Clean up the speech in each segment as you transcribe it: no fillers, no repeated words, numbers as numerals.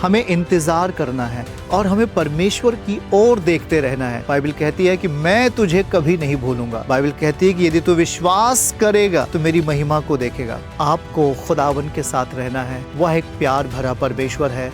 हमें इंतजार करना है और हमें परमेश्वर की ओर देखते रहना है। बाइबल कहती है कि मैं तुझे कभी नहीं भूलूंगा। बाइबल कहती है कि यदि तू विश्वास करेगा तो मेरी महिमा को देखेगा। आपको खुदावन के साथ रहना है। वह एक प्यार भरा परमेश्वर है।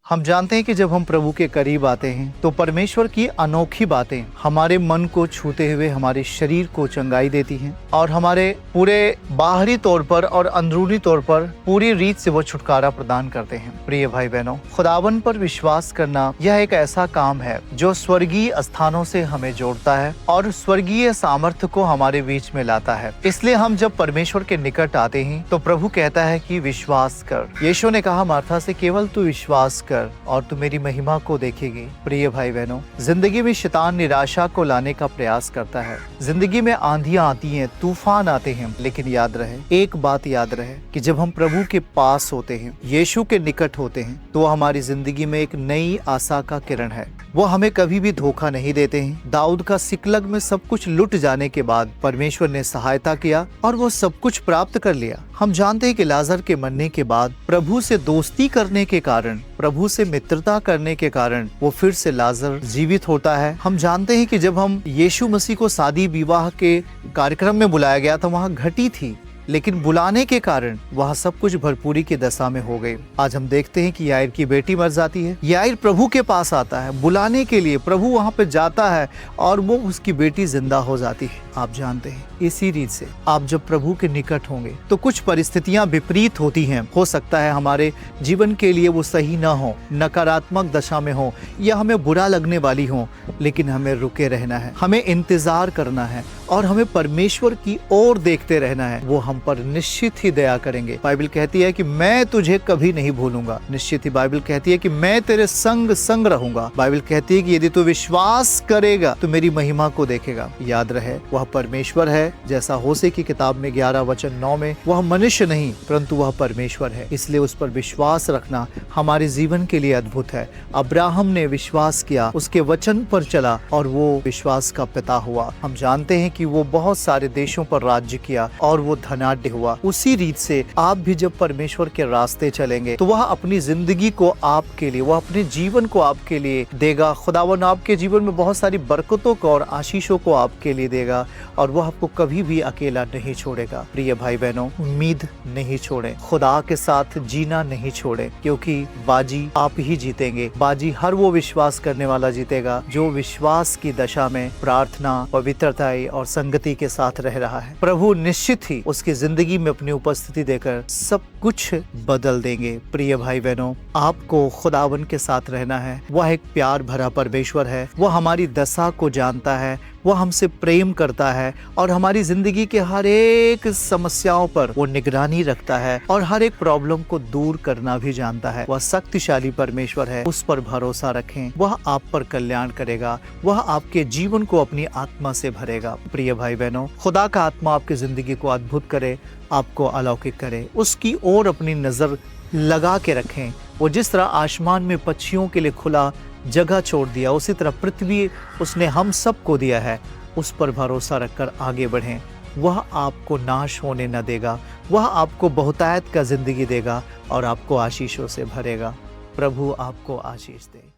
हम जानते हैं कि जब हम प्रभु के करीब आते हैं तो परमेश्वर की अनोखी बातें हमारे मन को छूते हुए हमारे शरीर को चंगाई देती हैं और हमारे पूरे बाहरी तौर पर और अंदरूनी तौर पर पूरी रीत से वो छुटकारा प्रदान करते हैं। प्रिय भाई बहनों, खुदावन पर विश्वास करना यह एक ऐसा काम है जो स्वर्गीय स्थानों से हमें जोड़ता है और स्वर्गीय सामर्थ्य को हमारे बीच में लाता है। इसलिए हम जब परमेश्वर के निकट आते हैं तो प्रभु कहता है कि विश्वास कर। यीशु ने कहा मार्था से, केवल तू विश्वास कर और तू मेरी महिमा को देखेगी। प्रिय भाई बहनों, जिंदगी में शैतान निराशा को लाने का प्रयास करता है। जिंदगी में आंधियां आती हैं, तूफान आते हैं, लेकिन याद रहे, एक बात याद रहे कि जब हम प्रभु के पास होते हैं, यीशु के निकट होते हैं, तो हमारी जिंदगी में एक नई आशा का किरण है। वो हमें कभी भी धोखा नहीं देते हैं। दाऊद का सिकलग में सब कुछ लुट जाने के बाद परमेश्वर ने सहायता किया और वो सब कुछ प्राप्त कर लिया। हम जानते हैं कि लाजर के मरने के बाद प्रभु से दोस्ती करने के कारण, प्रभु से मित्रता करने के कारण वो फिर से लाजर जीवित होता है। हम जानते हैं कि जब हम यीशु मसीह को शादी विवाह के कार्यक्रम में बुलाया गया था, वहाँ घटी थी, लेकिन बुलाने के कारण वह सब कुछ भरपूरी की दशा में हो गए। आज हम देखते हैं कि याईर की बेटी मर जाती है। याईर प्रभु के पास आता है बुलाने के लिए, प्रभु वहां पे जाता है और वो उसकी बेटी जिंदा हो जाती है। आप जानते हैं, इसी रीत से आप जब प्रभु के निकट होंगे तो कुछ परिस्थितियां विपरीत होती हैं। हो सकता है हमारे जीवन के लिए वो सही ना हो, नकारात्मक दशा में हो या हमें बुरा लगने वाली हो, लेकिन हमें रुके रहना है, हमें इंतजार करना है और हमें परमेश्वर की ओर देखते रहना है। वो हम पर निश्चित ही दया करेंगे। बाइबल कहती है कि मैं तुझे कभी नहीं भूलूंगा। निश्चित ही बाइबल कहती है कि मैं तेरे संग संग रहूंगा। बाइबल कहती है कि यदि तू विश्वास करेगा तो मेरी महिमा को देखेगा। याद रहे, वह परमेश्वर है। जैसा होशे की किताब में 11:9 में, वह मनुष्य नहीं परंतु वह परमेश्वर है। इसलिए उस पर विश्वास रखना हमारे जीवन के लिए अद्भुत है। अब्राहम ने विश्वास किया, उसके वचन पर चला और वो विश्वास का पिता हुआ। हम जानते हैं कि वो बहुत सारे देशों पर राज्य किया और वो धनाढ्य हुआ। उसी रीत से आप भी जब परमेश्वर के रास्ते चलेंगे तो वह अपनी जिंदगी को आपके लिए, वह अपने जीवन को आपके लिए देगा। खुदावन आपके जीवन में बहुत सारी बरकतों को और आशीषों को आपके लिए देगा और वह आपको कभी भी अकेला नहीं छोड़ेगा। प्रिय भाई बहनों, उम्मीद नहीं छोड़ें, खुदा के साथ जीना नहीं छोड़ें, क्योंकि बाजी आप ही जीतेंगे। बाजी हर वो विश्वास करने वाला जीतेगा जो विश्वास की दशा में प्रार्थना, पवित्रता और संगति के साथ रह रहा है। प्रभु निश्चित ही उसकी जिंदगी में अपनी उपस्थिति देकर सब कुछ बदल देंगे। प्रिय भाई बहनों, आपको खुदावन के साथ रहना है। वह एक प्यार भरा परमेश्वर है। वह हमारी दशा को जानता है, वह हमसे प्रेम करता है और हमारी जिंदगी के हर एक समस्याओं पर वो निगरानी रखता है और हर एक प्रॉब्लम को दूर करना भी जानता है। वह शक्तिशाली परमेश्वर है, उस पर भरोसा रखें। वह आप पर कल्याण करेगा, वह आपके जीवन को अपनी आत्मा से भरेगा। प्रिय भाई बहनों, खुदा का आत्मा आपकी जिंदगी को अद्भुत करे, आपको अलौकिक करे। उसकी ओर अपनी नजर लगा के रखें। वो जिस तरह आसमान में पक्षियों के लिए खुला जगह छोड़ दिया, उसी तरह पृथ्वी उसने हम सबको दिया है। उस पर भरोसा रखकर आगे बढ़ें। वह आपको नाश होने न देगा, वह आपको बहुतायत का जिंदगी देगा और आपको आशीषों से भरेगा। प्रभु आपको आशीष दे।